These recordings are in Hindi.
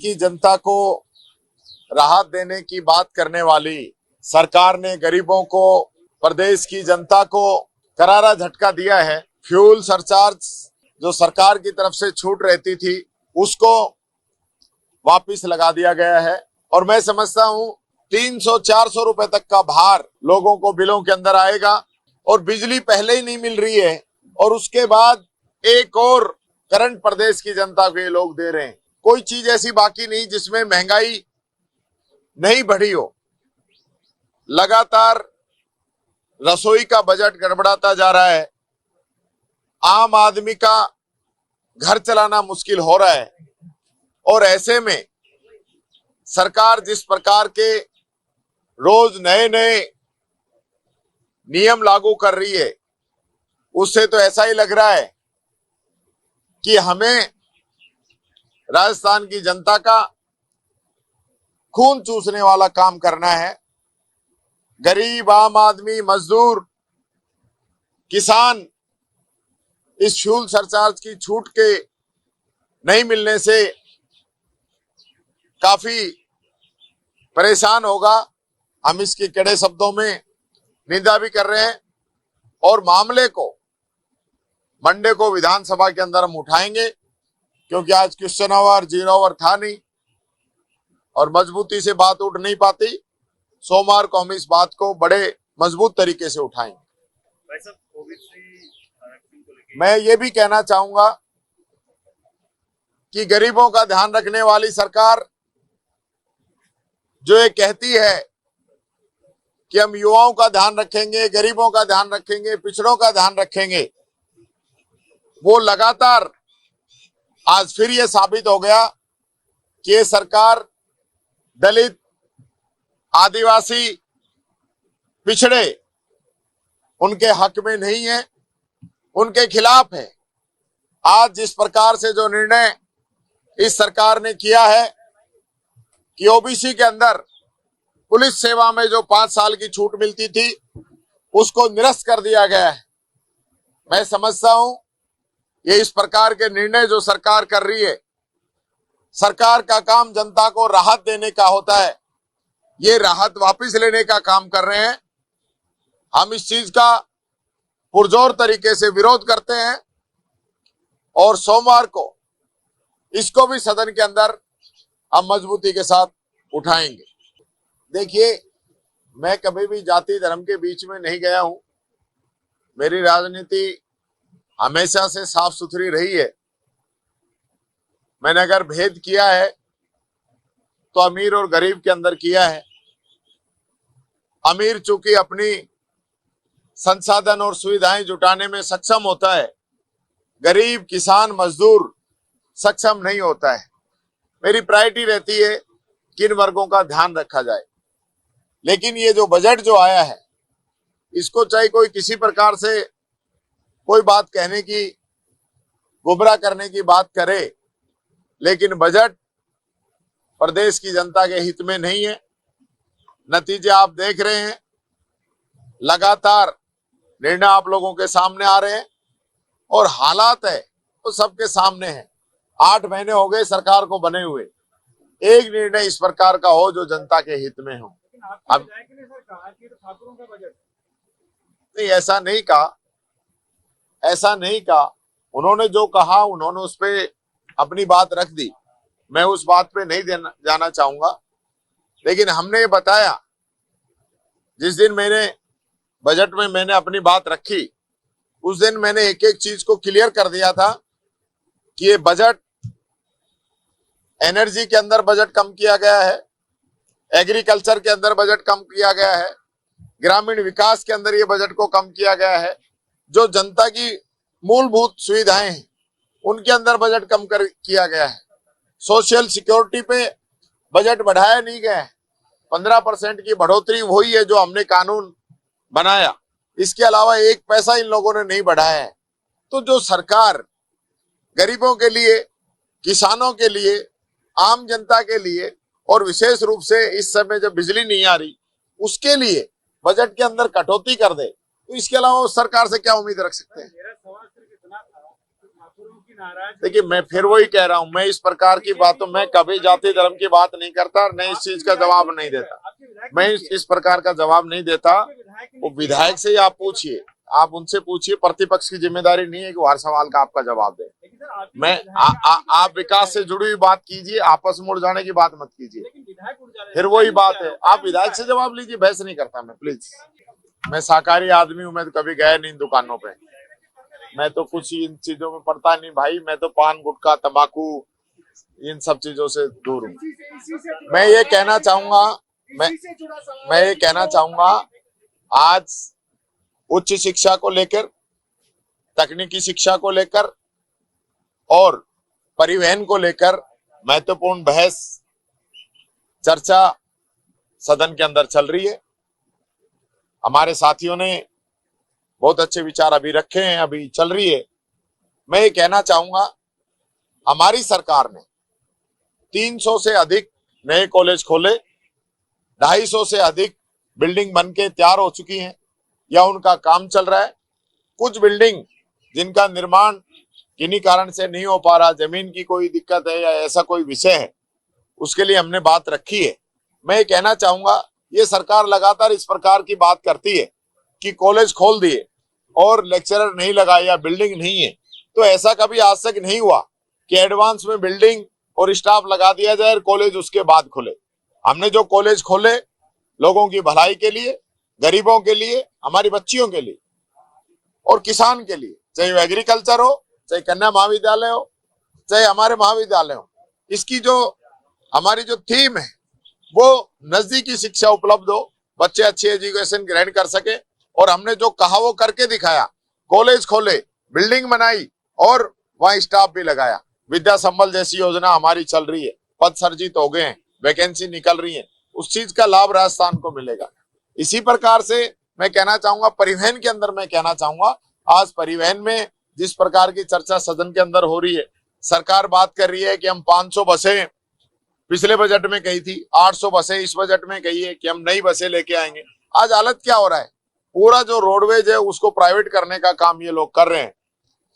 की जनता को राहत देने की बात करने वाली सरकार ने गरीबों को, प्रदेश की जनता को करारा झटका दिया है। फ्यूल सरचार्ज जो सरकार की तरफ से छूट रहती थी उसको वापस लगा दिया गया है और मैं समझता हूं 300-400 रुपए तक का भार लोगों को बिलों के अंदर आएगा और बिजली पहले ही नहीं मिल रही है और उसके बाद एक और करंट प्रदेश की जनता को ये लोग दे रहे हैं। कोई चीज ऐसी बाकी नहीं जिसमें महंगाई नहीं बढ़ी हो। लगातार रसोई का बजट गड़बड़ाता जा रहा है, आम आदमी का घर चलाना मुश्किल हो रहा है और ऐसे में सरकार जिस प्रकार के रोज नए नए नियम लागू कर रही है उससे तो ऐसा ही लग रहा है कि हमें राजस्थान की जनता का खून चूसने वाला काम करना है। गरीब, आम आदमी, मजदूर, किसान इस फ्यूल सरचार्ज की छूट के नहीं मिलने से काफी परेशान होगा। हम इसके कड़े शब्दों में निंदा भी कर रहे हैं और मामले को मंडे को विधानसभा के अंदर हम उठाएंगे क्योंकि आज क्वेश्चन आवर, जीरो आवर था नहीं और मजबूती से बात उठ नहीं पाती। सोमवार को हम इस बात को बड़े मजबूत तरीके से उठाएंगे। मैं ये भी कहना चाहूंगा कि गरीबों का ध्यान रखने वाली सरकार जो ये कहती है कि हम युवाओं का ध्यान रखेंगे, गरीबों का ध्यान रखेंगे, पिछड़ों का ध्यान रखेंगे, वो लगातार आज फिर ये साबित हो गया कि ये सरकार दलित, आदिवासी, पिछड़े उनके हक में नहीं है, उनके खिलाफ है। आज जिस प्रकार से जो निर्णय इस सरकार ने किया है कि ओबीसी के अंदर पुलिस सेवा में जो 5 साल की छूट मिलती थी उसको निरस्त कर दिया गया है। मैं समझता हूं ये इस प्रकार के निर्णय जो सरकार कर रही है, सरकार का काम जनता को राहत देने का होता है, ये राहत वापस लेने का काम कर रहे हैं। हम इस चीज का पुरजोर तरीके से विरोध करते हैं और सोमवार को इसको भी सदन के अंदर हम मजबूती के साथ उठाएंगे। देखिए, मैं कभी भी जाति धर्म के बीच में नहीं गया हूं। मेरी राजनीति हमेशा से साफ सुथरी रही है। मैंने अगर भेद किया है तो अमीर और गरीब के अंदर किया है। अमीर चूंकि अपनी संसाधन और सुविधाएं जुटाने में सक्षम होता है, गरीब, किसान, मजदूर सक्षम नहीं होता है। मेरी प्रायोरिटी रहती है कि इन वर्गों का ध्यान रखा जाए। लेकिन ये जो बजट जो आया है इसको चाहे कोई किसी प्रकार से कोई बात कहने की, गुमराह करने की बात करे, लेकिन बजट प्रदेश की जनता के हित में नहीं है। नतीजे आप देख रहे हैं, लगातार निर्णय आप लोगों के सामने आ रहे हैं और हालात है वो सबके सामने है। 8 महीने हो गए सरकार को बने हुए, एक निर्णय इस प्रकार का हो जो जनता के हित में हो। अब नहीं, ऐसा नहीं कहा, ऐसा नहीं कहा। उन्होंने जो कहा उन्होंने उस पे अपनी बात रख दी, मैं उस बात पे नहीं जाना चाहूंगा। लेकिन हमने ये बताया, जिस दिन मैंने बजट में मैंने अपनी बात रखी उस दिन मैंने एक एक चीज को क्लियर कर दिया था कि ये बजट, एनर्जी के अंदर बजट कम किया गया है, एग्रीकल्चर के अंदर बजट कम किया गया है, ग्रामीण विकास के अंदर ये बजट को कम किया गया है, जो जनता की मूलभूत सुविधाएं हैं उनके अंदर बजट कम किया गया है। सोशल सिक्योरिटी पे बजट बढ़ाया नहीं गया है। 15% की बढ़ोतरी वही है जो हमने कानून बनाया, इसके अलावा 1 पैसा इन लोगों ने नहीं बढ़ाया है। तो जो सरकार गरीबों के लिए, किसानों के लिए, आम जनता के लिए और विशेष रूप से इस समय जब बिजली नहीं आ रही उसके लिए बजट के अंदर कटौती कर दे, तो इसके अलावा उस सरकार से क्या उम्मीद रख सकते हैं। देखिए, मैं फिर वही कह रहा हूं, मैं इस प्रकार की बातों में कभी जाति धर्म की बात नहीं करता और न इस चीज का जवाब नहीं देता। मैं इस प्रकार का जवाब नहीं देता। वो विधायक से ही आप पूछिए, आप उनसे पूछिए। प्रतिपक्ष की जिम्मेदारी नहीं है कि वो हर सवाल का आपका जवाब दे। मैं आप विकास से जुड़ी हुई बात कीजिए, आपस में उड़ जाने की बात मत कीजिए। फिर वही बात है, आप विधायक से जवाब लीजिए, बहस नहीं करता मैं, प्लीज। मैं शाकाहारी आदमी हूं, मैं तो कभी गया नहीं दुकानों पे। मैं तो कुछ इन चीजों में पड़ता नहीं भाई। मैं तो पान गुटखा तंबाकू इन सब चीजों से दूर हूं। मैं ये कहना चाहूंगा, मैं ये कहना चाहूंगा, आज उच्च शिक्षा को लेकर, तकनीकी शिक्षा को लेकर और परिवहन को लेकर महत्वपूर्ण बहस चर्चा सदन के अंदर चल रही है। हमारे साथियों ने बहुत अच्छे विचार अभी रखे हैं, अभी चल रही है। मैं ये कहना चाहूंगा, हमारी सरकार ने 300 से अधिक नए कॉलेज खोले, 250 से अधिक बिल्डिंग बनके तैयार हो चुकी हैं या उनका काम चल रहा है। कुछ बिल्डिंग जिनका निर्माण किन्हीं कारण से नहीं हो पा रहा, जमीन की कोई दिक्कत है या ऐसा कोई विषय है, उसके लिए हमने बात रखी है। मैं ये कहना चाहूंगा, ये सरकार लगातार इस प्रकार की बात करती है कि कॉलेज खोल दिए और लेक्चरर नहीं लगाए या बिल्डिंग नहीं है, तो ऐसा कभी आज तक नहीं हुआ कि एडवांस में बिल्डिंग और स्टाफ लगा दिया जाए और कॉलेज उसके बाद खुले। हमने जो कॉलेज खोले लोगों की भलाई के लिए, गरीबों के लिए, हमारी बच्चियों के लिए और किसान के लिए, चाहे वो एग्रीकल्चर हो, चाहे कन्या महाविद्यालय हो, चाहे हमारे महाविद्यालय हो। इसकी जो हमारी जो थीम है वो नजदीकी शिक्षा उपलब्ध हो, बच्चे अच्छी एजुकेशन ग्रहण कर सके। और हमने जो कहा वो करके दिखाया, कॉलेज खोले, बिल्डिंग बनाई और वहां स्टाफ भी लगाया। विद्या संबल जैसी योजना हमारी चल रही है, पद सर्जित हो गए हैं, वैकेंसी निकल रही है, उस चीज का लाभ राजस्थान को मिलेगा। इसी प्रकार से मैं कहना चाहूंगा, परिवहन के अंदर मैं कहना चाहूंगा, आज परिवहन में जिस प्रकार की चर्चा सदन के अंदर हो रही है, सरकार बात कर रही है कि हम 500 बसें पिछले बजट में कही थी, 800 बसें इस बजट में कही है कि हम नई बसें लेके आएंगे। आज हालत क्या हो रहा है, पूरा जो रोडवेज है उसको प्राइवेट करने का काम ये लोग कर रहे हैं।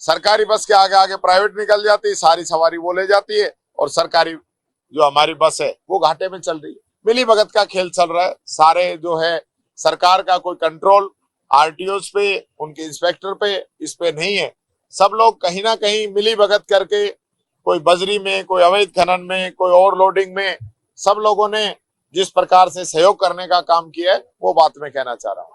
सरकारी बस के आगे आगे प्राइवेट निकल जाती है, सारी सवारी वो ले जाती है और सरकारी जो हमारी बस है वो घाटे में चल रही है। मिली भगत का खेल चल रहा है। सारे जो है सरकार का कोई कंट्रोल आरटीओ पे, उनके इंस्पेक्टर पे, इस पे नहीं है। सब लोग कहीं ना कहीं मिली भगत करके, कोई बजरी में, कोई अवैध खनन में, कोई ओवरलोडिंग में, सब लोगों ने जिस प्रकार से सहयोग करने का काम किया है वो बात मैं कहना चाह रहा हूँ।